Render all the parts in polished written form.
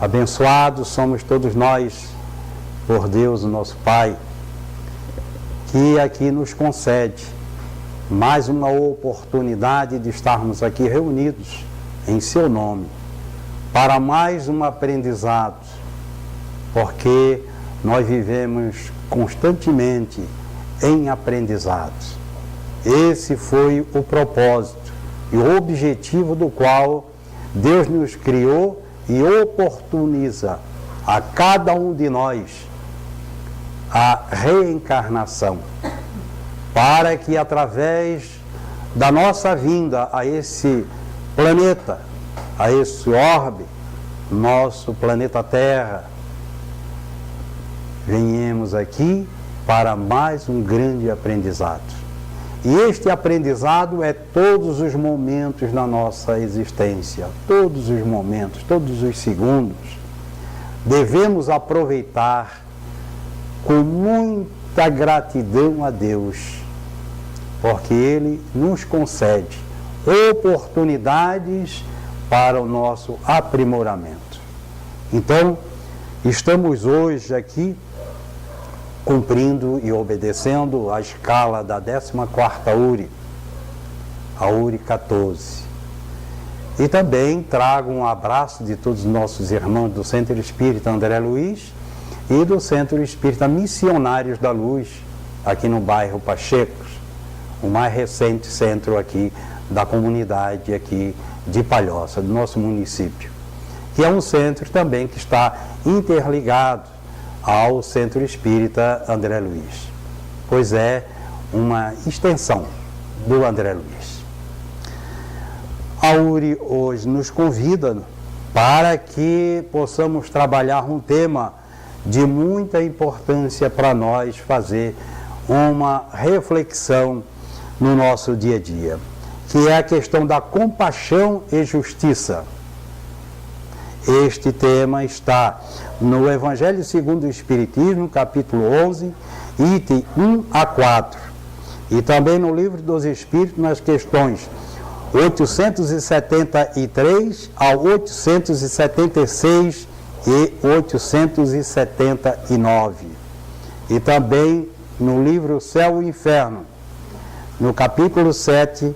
Abençoados somos todos nós por Deus, o nosso Pai, que aqui nos concede mais uma oportunidade de estarmos aqui reunidos em seu nome, para mais um aprendizado, porque nós vivemos constantemente em aprendizados. Esse foi o propósito e o objetivo do qual Deus nos criou e oportuniza a cada um de nós a reencarnação, para que através da nossa vinda a esse planeta, a esse orbe, nosso planeta Terra, venhamos aqui para mais um grande aprendizado. E este aprendizado é todos os momentos da nossa existência, todos os momentos, todos os segundos. Devemos aproveitar com muita gratidão a Deus, porque Ele nos concede oportunidades para o nosso aprimoramento. Então, estamos hoje aqui cumprindo e obedecendo a escala da 14ª URI, a URI 14. E também trago um abraço de todos os nossos irmãos do Centro Espírita André Luiz e do Centro Espírita Missionários da Luz, aqui no bairro Pachecos, o mais recente centro aqui da comunidade aqui de Palhoça, do nosso município, que é um centro também que está interligado ao Centro Espírita André Luiz, pois é uma extensão do André Luiz. A URI hoje nos convida para que possamos trabalhar um tema de muita importância para nós fazer uma reflexão no nosso dia a dia, que é a questão da compaixão e justiça. Este tema está no Evangelho segundo o Espiritismo, capítulo 11, item 1 a 4. E também no Livro dos Espíritos, nas questões 873 a 876 e 879. E também no livro Céu e Inferno, no capítulo 7,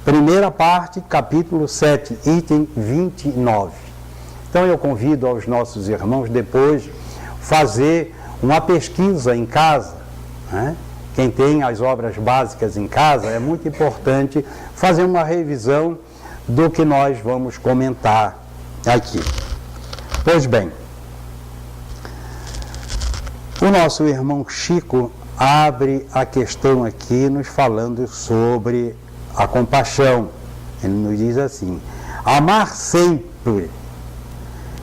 primeira parte, capítulo 7, item 29. Então eu convido aos nossos irmãos depois fazer uma pesquisa em casa, né? Quem tem as obras básicas em casa, é muito importante fazer uma revisão do que nós vamos comentar aqui. Pois bem, o nosso irmão Chico abre a questão aqui nos falando sobre a compaixão. Ele nos diz assim: amar sempre,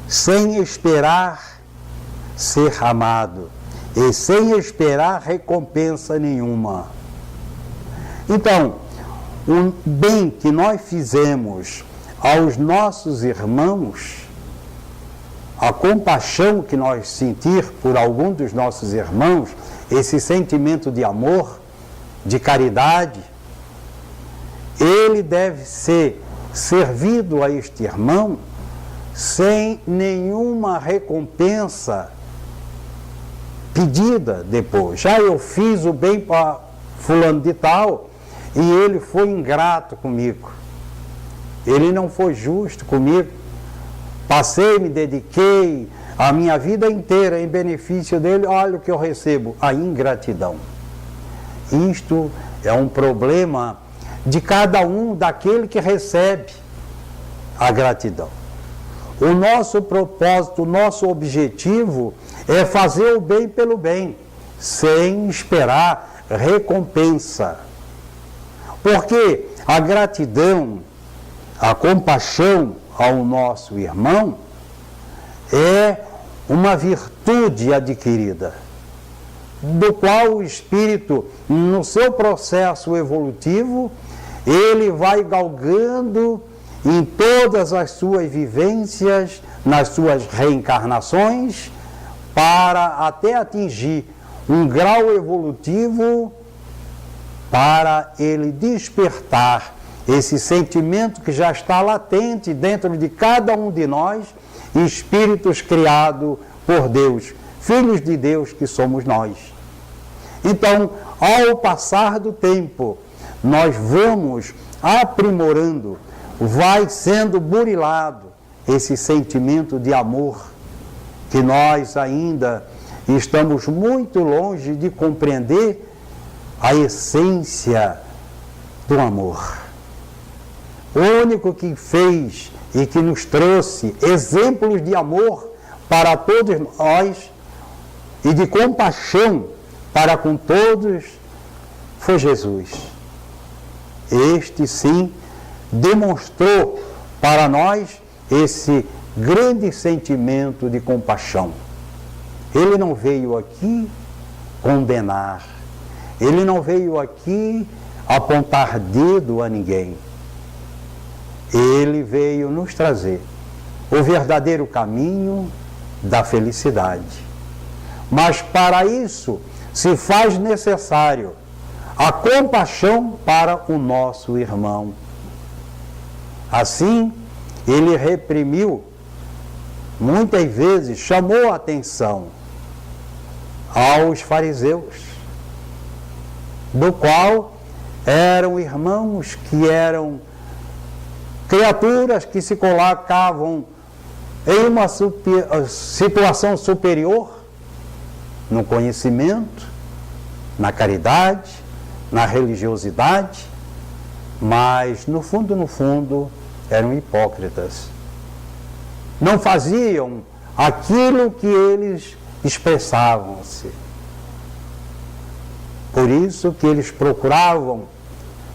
sem esperar ser amado e sem esperar recompensa nenhuma. Então, o bem que nós fizemos aos nossos irmãos, a compaixão que nós sentir por algum dos nossos irmãos, esse sentimento de amor, de caridade, ele deve ser servido a este irmão sem nenhuma recompensa pedida depois. Já eu fiz o bem para fulano de tal e ele foi ingrato comigo. Ele não foi justo comigo. Passei, me dediquei a minha vida inteira em benefício dele, olha o que eu recebo, a ingratidão. Isto é um problema de cada um, daquele que recebe a gratidão. O nosso propósito, o nosso objetivo é fazer o bem pelo bem, sem esperar recompensa. Porque a gratidão, a compaixão ao nosso irmão é uma virtude adquirida, do qual o espírito, no seu processo evolutivo, ele vai galgando em todas as suas vivências, nas suas reencarnações, para até atingir um grau evolutivo, para ele despertar esse sentimento que já está latente dentro de cada um de nós, espíritos criados por Deus, filhos de Deus que somos nós. Então, ao passar do tempo, nós vamos aprimorando, vai sendo burilado esse sentimento de amor que nós ainda estamos muito longe de compreender a essência do amor. O único que fez e que nos trouxe exemplos de amor para todos nós e de compaixão para com todos foi Jesus. Este sim demonstrou para nós esse grande sentimento de compaixão. Ele não veio aqui condenar, ele não veio aqui apontar dedo a ninguém. Ele veio nos trazer o verdadeiro caminho da felicidade. Mas para isso se faz necessário a compaixão para o nosso irmão. Assim, ele reprimiu, muitas vezes chamou a atenção aos fariseus, do qual eram irmãos que eram criaturas que se colocavam em uma situação superior no conhecimento, na caridade, na religiosidade, mas no fundo, eram hipócritas. Não faziam aquilo que eles expressavam-se. Por isso que eles procuravam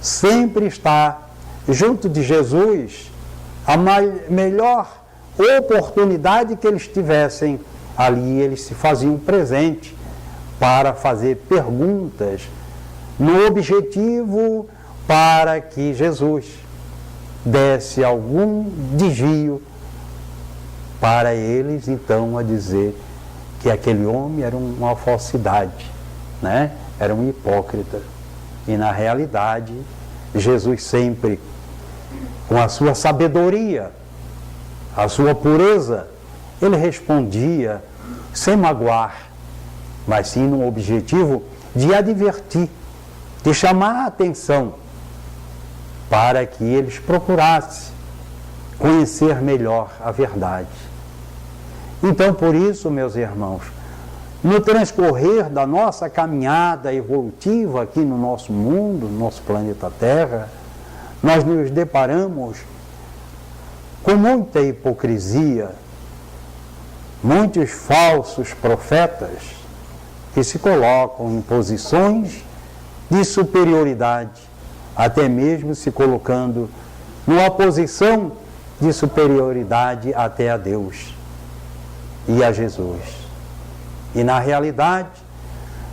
sempre estar junto de Jesus, a melhor oportunidade que eles tivessem, ali eles se faziam presente para fazer perguntas no objetivo para que Jesus desse algum desvio para eles, então, a dizer que aquele homem era uma falsidade, né? Era um hipócrita. E na realidade, Jesus sempre, com a sua sabedoria, a sua pureza, ele respondia sem magoar, mas sim no objetivo de advertir, de chamar a atenção, para que eles procurassem conhecer melhor a verdade. Então, por isso, meus irmãos, no transcorrer da nossa caminhada evolutiva aqui no nosso mundo, no nosso planeta Terra, nós nos deparamos com muita hipocrisia, muitos falsos profetas que se colocam em posições de superioridade, até mesmo se colocando numa posição de superioridade até a Deus e a Jesus. E na realidade,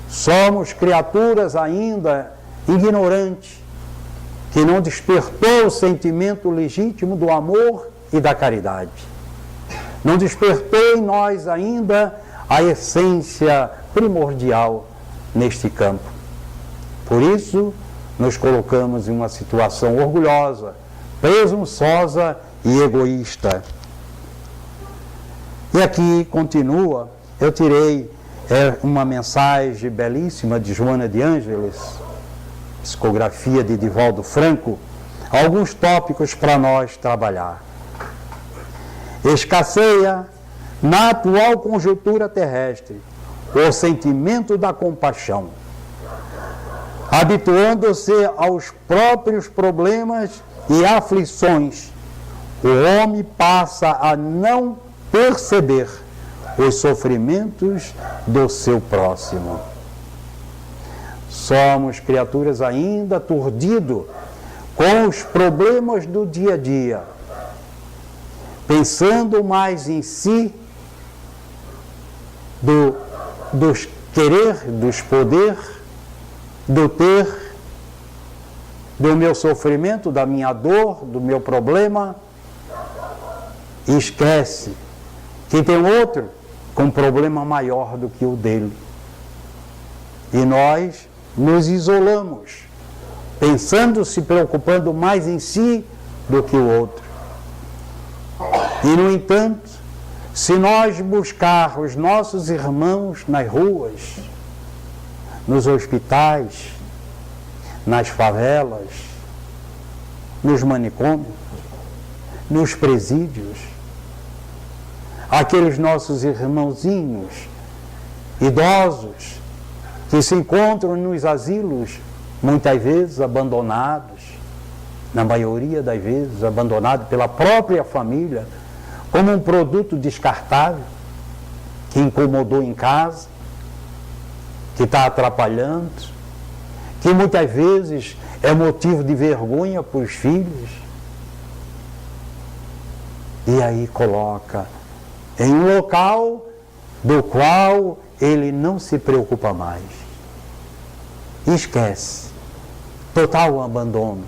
somos criaturas ainda ignorantes, que não despertou o sentimento legítimo do amor e da caridade. Não despertou em nós ainda a essência primordial neste campo. Por isso, nos colocamos em uma situação orgulhosa, presunçosa e egoísta. E aqui continua, eu tirei uma mensagem belíssima de Joana de Ângeles, psicografia de Divaldo Franco, alguns tópicos para nós trabalhar. Escasseia na atual conjuntura terrestre o sentimento da compaixão, habituando-se aos próprios problemas e aflições, o homem passa a não perceber os sofrimentos do seu próximo. Somos criaturas ainda aturdidas com os problemas do dia a dia, pensando mais em si, dos querer, dos poder, do ter, do meu sofrimento, da minha dor, do meu problema, e esquece que tem outro com problema maior do que o dele. E nós nos isolamos pensando, se preocupando mais em si do que o outro. E, no entanto, se nós buscarmos nossos irmãos nas ruas, nos hospitais, nas favelas, nos manicômios, nos presídios, aqueles nossos irmãozinhos idosos que se encontram nos asilos, muitas vezes abandonados, na maioria das vezes abandonados pela própria família, como um produto descartável, que incomodou em casa, que está atrapalhando, que muitas vezes é motivo de vergonha para os filhos. E aí coloca em um local do qual ele não se preocupa mais. Esquece. Total abandono.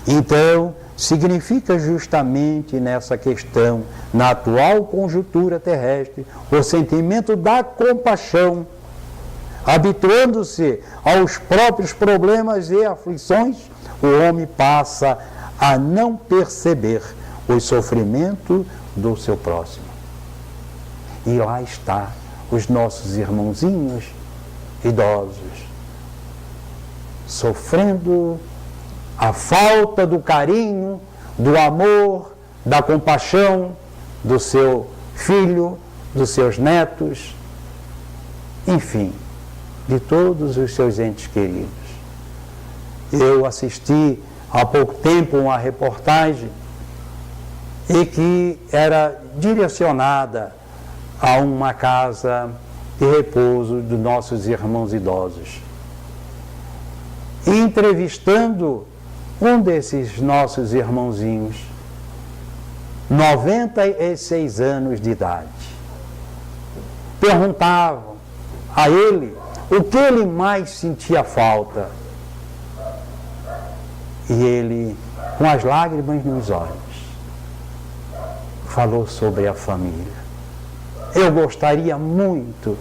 Então, significa justamente nessa questão, na atual conjuntura terrestre, o sentimento da compaixão, habituando-se aos próprios problemas e aflições, o homem passa a não perceber o sofrimento do seu próximo. E lá está os nossos irmãozinhos idosos, sofrendo a falta do carinho, do amor, da compaixão do seu filho, dos seus netos, enfim, de todos os seus entes queridos. Eu assisti há pouco tempo uma reportagem e que era direcionada a uma casa de repouso dos nossos irmãos idosos. E entrevistando um desses nossos irmãozinhos, 96 anos de idade, perguntavam a ele o que ele mais sentia falta. E ele, com as lágrimas nos olhos, falou sobre a família. Eu gostaria muito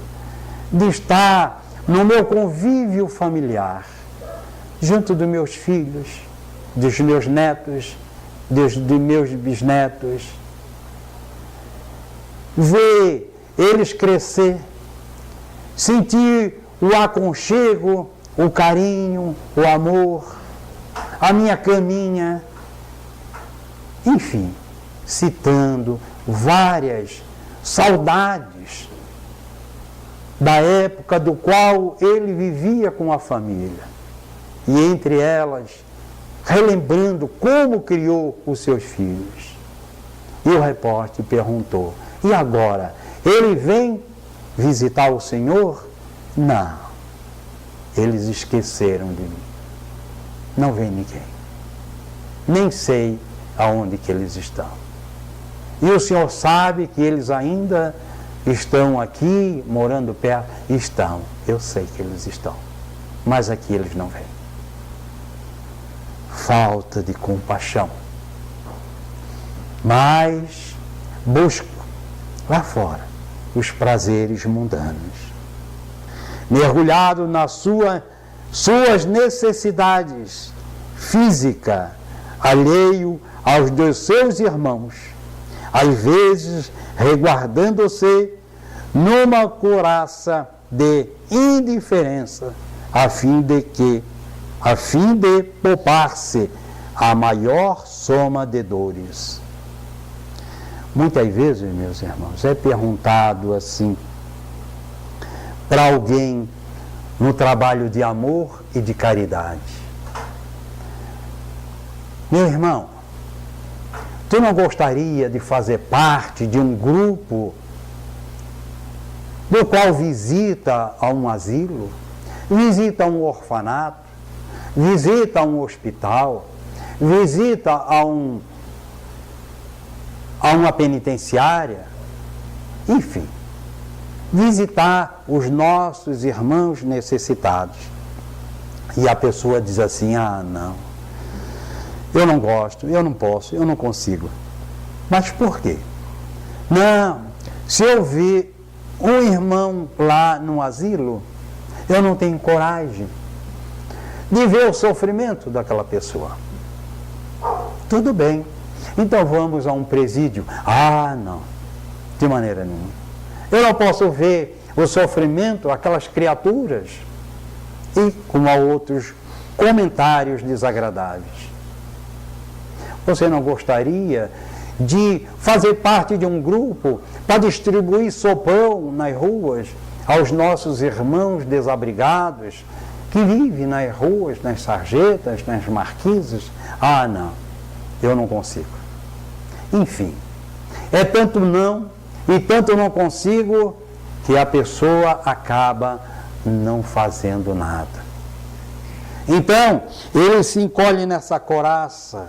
de estar no meu convívio familiar, junto dos meus filhos, dos meus netos, dos meus bisnetos, ver eles crescer, sentir o aconchego, o carinho, o amor, a minha caminha, enfim, citando várias saudades da época do qual ele vivia com a família, e entre elas relembrando como criou os seus filhos. E o repórter perguntou: e agora, ele vem visitar o Senhor? Não, eles esqueceram de mim, não vem ninguém, nem sei aonde que eles estão. E o Senhor sabe que eles ainda estão aqui, morando perto? Estão, eu sei que eles estão, mas aqui eles não vêm. Falta de compaixão. Mas busco lá fora os prazeres mundanos, mergulhado nas suas necessidades físicas, alheio aos dos seus irmãos, às vezes reguardando-se numa couraça de indiferença, a fim de poupar-se a maior soma de dores. Muitas vezes, meus irmãos, é perguntado assim para alguém no trabalho de amor e de caridade: meu irmão, tu não gostaria de fazer parte de um grupo do qual visita a um asilo, visita a um orfanato, visita a um hospital, visita a uma penitenciária, enfim, visitar os nossos irmãos necessitados? E a pessoa diz assim: ah, não, eu não gosto, eu não posso, eu não consigo. Mas por quê? Não, se eu ver um irmão lá no asilo, eu não tenho coragem. de ver o sofrimento daquela pessoa. Tudo bem. Então vamos a um presídio. Ah, não. De maneira nenhuma. Eu não posso ver o sofrimento daquelas criaturas e como há outros comentários desagradáveis. Você não gostaria de fazer parte de um grupo para distribuir sopão nas ruas aos nossos irmãos desabrigados que vivem nas ruas, nas sarjetas, nas marquises? Ah, não, eu não consigo. Enfim, é tanto não e tanto não consigo que a pessoa acaba não fazendo nada. Então, ele se encolhe nessa coraça,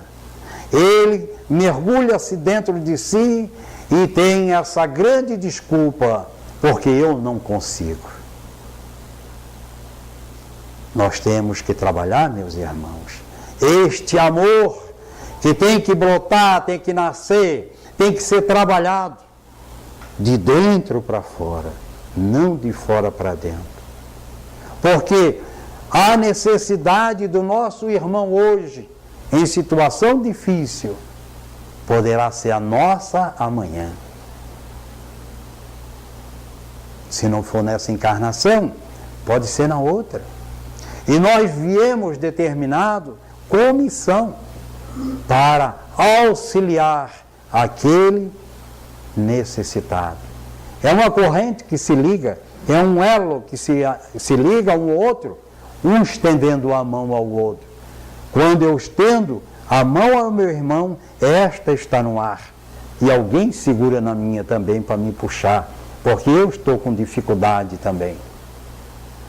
ele mergulha-se dentro de si e tem essa grande desculpa, porque eu não consigo. Nós temos que trabalhar, meus irmãos, este amor que tem que brotar, tem que nascer, tem que ser trabalhado de dentro para fora, não de fora para dentro. Porque a necessidade do nosso irmão hoje, em situação difícil, poderá ser a nossa amanhã. Se não for nessa encarnação, pode ser na outra. E nós viemos determinado com missão para auxiliar aquele necessitado. É uma corrente que se liga, é um elo que se liga um ao outro, um estendendo a mão ao outro. Quando eu estendo a mão ao meu irmão, esta está no ar. E alguém segura na minha também para me puxar, porque eu estou com dificuldade também.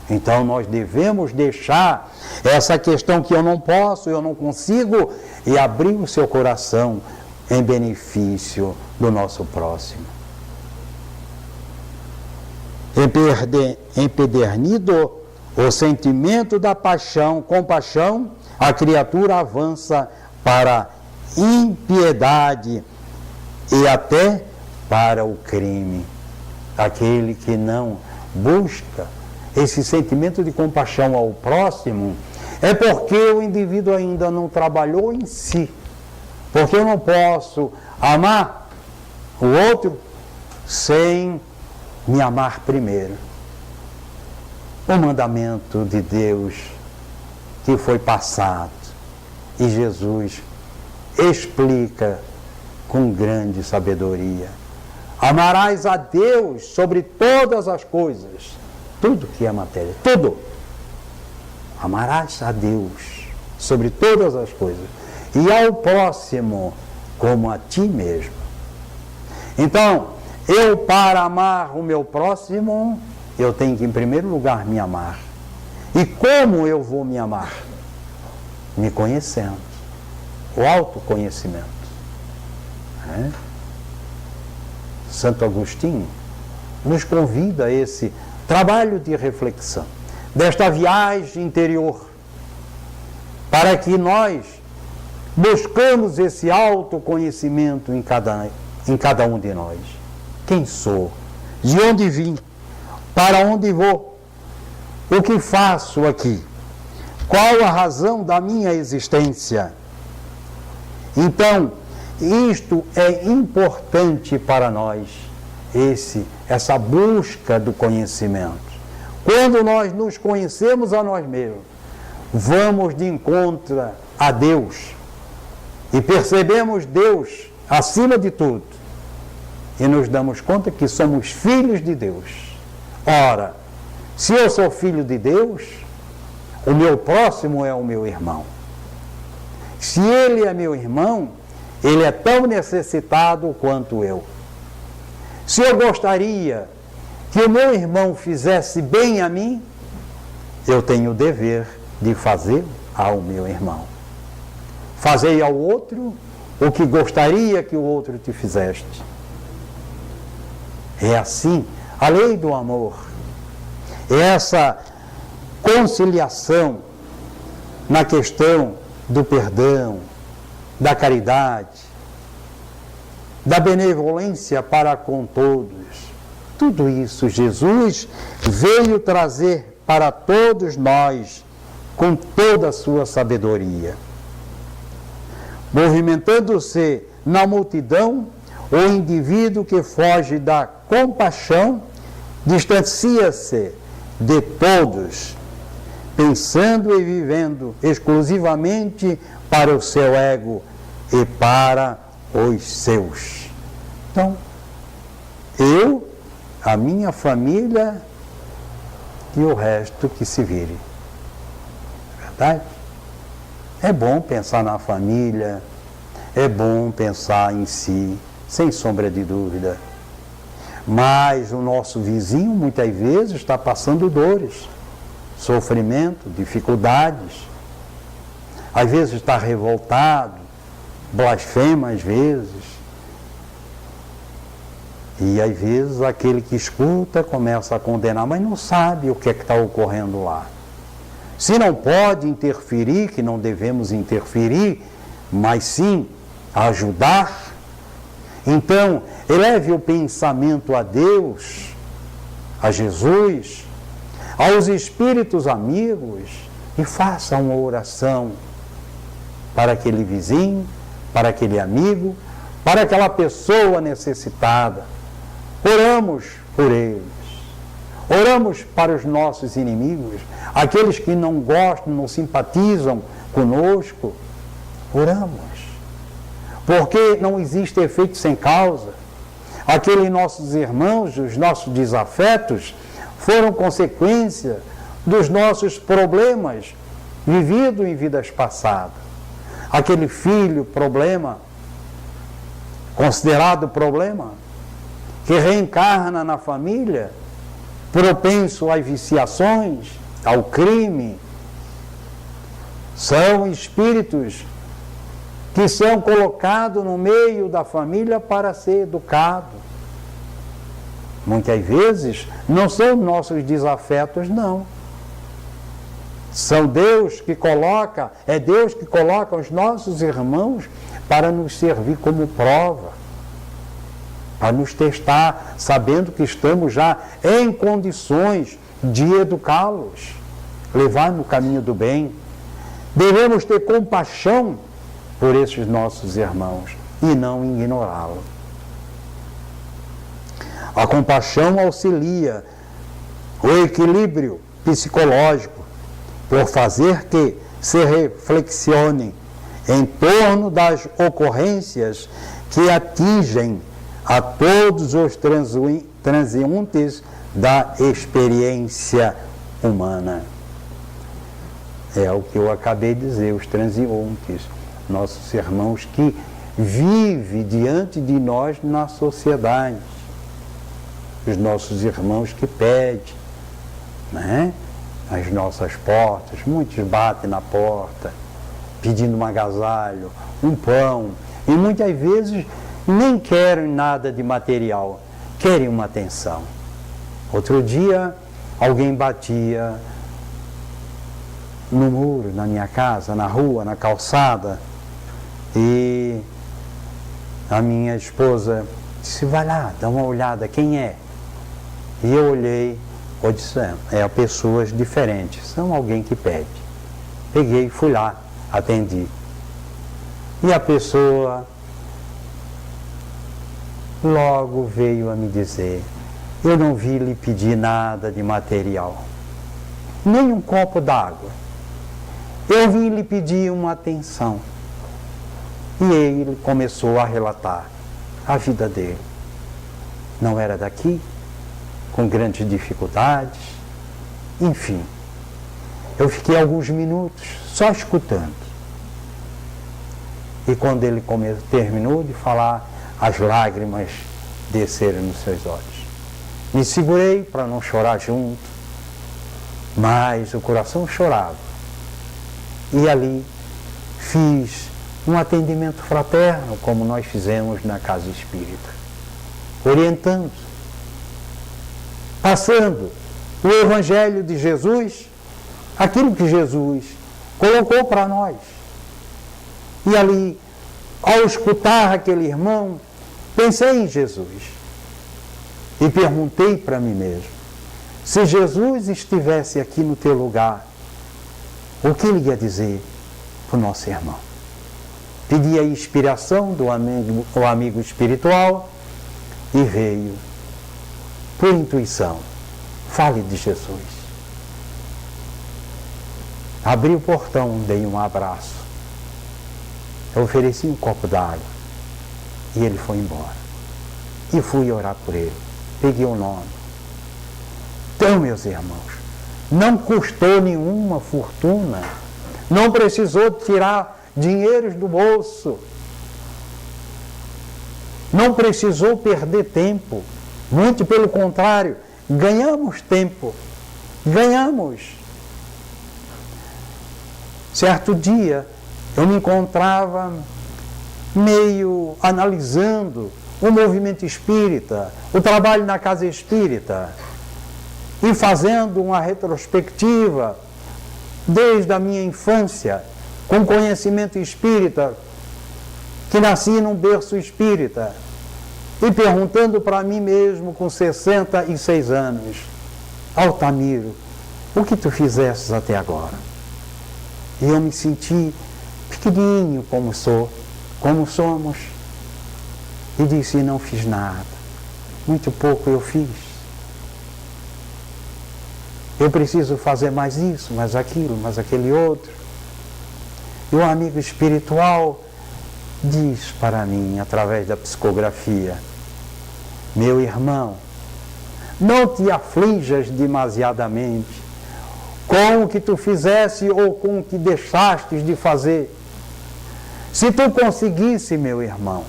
Então nós devemos deixar essa questão que eu não posso, eu não consigo, e abrir o seu coração em benefício do nosso próximo. Empedernido o sentimento da paixão, compaixão, a criatura avança para a impiedade e até para o crime. Aquele que não busca esse sentimento de compaixão ao próximo é porque o indivíduo ainda não trabalhou em si. Porque eu não posso amar o outro sem me amar primeiro. O mandamento de Deus que foi passado e Jesus explica com grande sabedoria. Amarás a Deus sobre todas as coisas, tudo que é matéria, tudo. Amarás a Deus sobre todas as coisas e ao próximo como a ti mesmo. Então, eu para amar o meu próximo, eu tenho que em primeiro lugar me amar. E como eu vou me amar? Me conhecendo. O autoconhecimento. Santo Agostinho nos convida a esse trabalho de reflexão, desta viagem interior, para que nós buscamos esse autoconhecimento em cada um de nós. Quem sou? De onde vim? Para onde vou? O que faço aqui? Qual a razão da minha existência? Então, isto é importante para nós, essa busca do conhecimento. Quando nós nos conhecemos a nós mesmos, vamos de encontro a Deus e percebemos Deus acima de tudo e nos damos conta que somos filhos de Deus. Ora, se eu sou filho de Deus, o meu próximo é o meu irmão. Se ele é meu irmão, ele é tão necessitado quanto eu. Se eu gostaria que o meu irmão fizesse bem a mim, eu tenho o dever de fazer ao meu irmão. Fazei ao outro o que gostaria que o outro te fizesse. É assim, a lei do amor. É essa conciliação na questão do perdão, da caridade, da benevolência para com todos. Tudo isso Jesus veio trazer para todos nós com toda a sua sabedoria. Movimentando-se na multidão, o indivíduo que foge da compaixão distancia-se de todos, pensando e vivendo exclusivamente para o seu ego e para os seus. Então, eu, a minha família e o resto que se vire. Verdade? É bom pensar na família, é bom pensar em si, sem sombra de dúvida. Mas o nosso vizinho muitas vezes está passando dores, sofrimento, dificuldades. Às vezes está revoltado, blasfema às vezes. E às vezes aquele que escuta começa a condenar, mas não sabe o que é que está ocorrendo lá. Se não pode interferir, que não devemos interferir, mas sim ajudar, então eleve o pensamento a Deus, a Jesus, aos espíritos amigos e faça uma oração para aquele vizinho, para aquele amigo, para aquela pessoa necessitada. Oramos por eles. Oramos para os nossos inimigos, aqueles que não gostam, não simpatizam conosco. Oramos. Porque não existe efeito sem causa. Aqueles nossos irmãos, os nossos desafetos, foram consequência dos nossos problemas vividos em vidas passadas. Aquele filho, problema, considerado problema, que reencarna na família, propenso às viciações, ao crime, são espíritos que são colocados no meio da família para ser educados. Muitas vezes não são nossos desafetos, não. São Deus que coloca, é Deus que coloca os nossos irmãos para nos servir como prova, para nos testar, sabendo que estamos já em condições de educá-los, levar no caminho do bem. Devemos ter compaixão por esses nossos irmãos e não ignorá-los. A compaixão auxilia o equilíbrio psicológico por fazer que se reflexionem em torno das ocorrências que atingem a todos os transeuntes da experiência humana. É o que eu acabei de dizer, os transeuntes, nossos irmãos que vivem diante de nós na sociedade. Os nossos irmãos que pedem, né? As nossas portas, muitos batem na porta, pedindo um agasalho, um pão, e muitas vezes nem querem nada de material, querem uma atenção. Outro dia, alguém batia no muro, na minha casa, na rua, na calçada, e a minha esposa disse, vai lá, dá uma olhada, quem é? E eu olhei, eu disse, é pessoas diferentes, são alguém que pede. Peguei, fui lá, atendi. E a pessoa logo veio a me dizer, eu não vi lhe pedir nada de material, nem um copo d'água. Eu vim lhe pedir uma atenção. E ele começou a relatar a vida dele. Não era daqui, com grandes dificuldades, enfim. Eu fiquei alguns minutos só escutando. E quando ele terminou de falar, as lágrimas desceram nos seus olhos. Me segurei para não chorar junto, mas o coração chorava. E ali fiz um atendimento fraterno, como nós fizemos na Casa Espírita, orientando, passando o Evangelho de Jesus, aquilo que Jesus colocou para nós. E ali, ao escutar aquele irmão, pensei em Jesus e perguntei para mim mesmo, se Jesus estivesse aqui no teu lugar, o que ele ia dizer para o nosso irmão. Pedi a inspiração do amigo espiritual e veio, por intuição, fale de Jesus. Abri o portão, dei um abraço, eu ofereci um copo d'água e ele foi embora. E fui orar por ele, peguei o nome. Então, meus irmãos, não custou nenhuma fortuna, não precisou tirar dinheiros do bolso, não precisou perder tempo, muito pelo contrário, ganhamos tempo, ganhamos. Certo dia, eu me encontrava meio analisando o movimento espírita, o trabalho na casa espírita, e fazendo uma retrospectiva desde a minha infância, com conhecimento espírita, que nasci num berço espírita, e perguntando para mim mesmo com 66 anos, Altamiro, o que tu fizestes até agora? E eu me senti pequenininho como sou, como somos, e disse, não fiz nada, muito pouco eu fiz. Eu preciso fazer mais isso, mais aquilo, mais aquele outro. E o amigo espiritual diz para mim, através da psicografia, meu irmão, não te aflijas demasiadamente com o que tu fizesse ou com o que deixaste de fazer. Se tu conseguisse, meu irmão,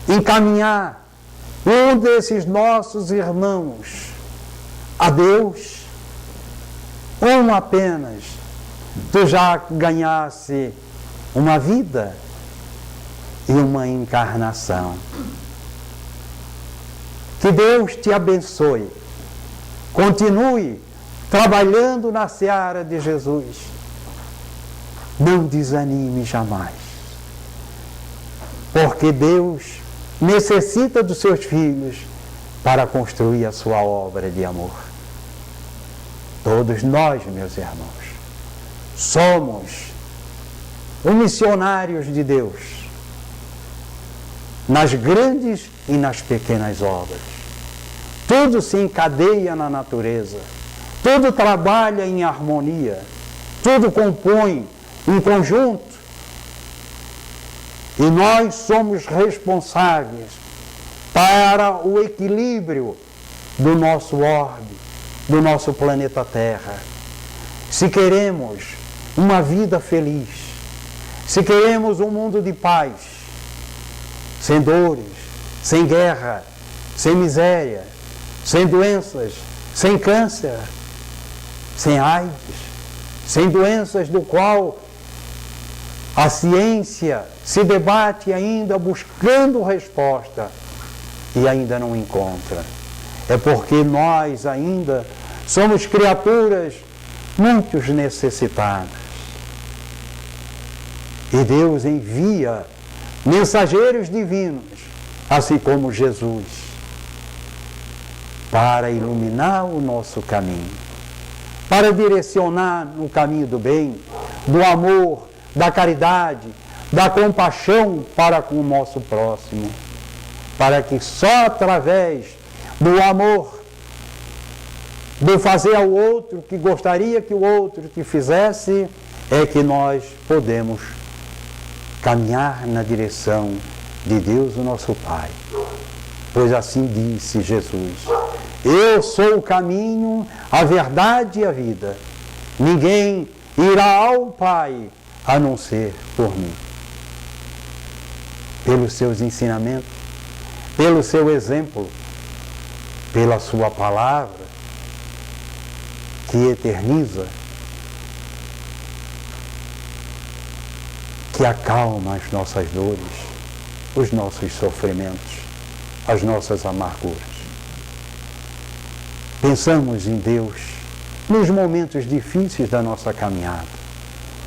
encaminhar um desses nossos irmãos a Deus, um apenas, tu já ganhasse uma vida e uma encarnação. Que Deus te abençoe. Continue trabalhando na seara de Jesus. Não desanime jamais. Porque Deus necessita dos seus filhos para construir a sua obra de amor. Todos nós, meus irmãos, somos os missionários de Deus nas grandes e nas pequenas obras. Tudo se encadeia na natureza, tudo trabalha em harmonia, tudo compõe um conjunto. E nós somos responsáveis para o equilíbrio do nosso orbe, do nosso planeta Terra. Se queremos uma vida feliz, se queremos um mundo de paz, sem dores, sem guerra, sem miséria, sem doenças, sem câncer, sem AIDS, sem doenças do qual a ciência se debate ainda buscando resposta e ainda não encontra. É porque nós ainda somos criaturas muito necessitadas. E Deus envia mensageiros divinos, assim como Jesus, para iluminar o nosso caminho, para direcionar no caminho do bem, do amor, da caridade, da compaixão para com o nosso próximo, para que só através do amor, do fazer ao outro o que gostaria que o outro te fizesse, é que nós podemos caminhar na direção de Deus, o nosso Pai. Pois assim disse Jesus, eu sou o caminho, a verdade e a vida. Ninguém irá ao Pai a não ser por mim. Pelos seus ensinamentos, pelo seu exemplo, pela sua palavra, que eterniza, que acalma as nossas dores, os nossos sofrimentos, as nossas amarguras. Pensamos em Deus nos momentos difíceis da nossa caminhada.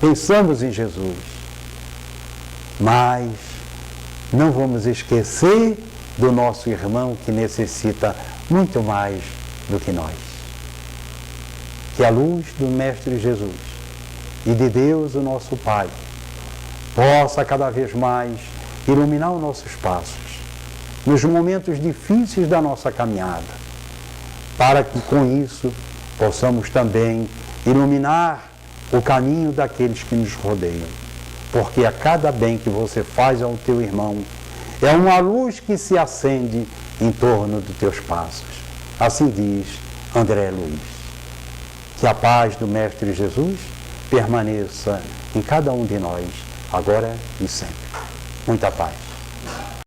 Pensamos em Jesus. Mas não vamos esquecer do nosso irmão que necessita muito mais do que nós. Que a luz do Mestre Jesus e de Deus, o nosso Pai, possa cada vez mais iluminar os nossos passos nos momentos difíceis da nossa caminhada, para que com isso possamos também iluminar o caminho daqueles que nos rodeiam, porque a cada bem que você faz ao teu irmão é uma luz que se acende em torno dos teus passos. Assim diz André Luiz. Que a paz do Mestre Jesus permaneça em cada um de nós, agora e sempre. Muita paz.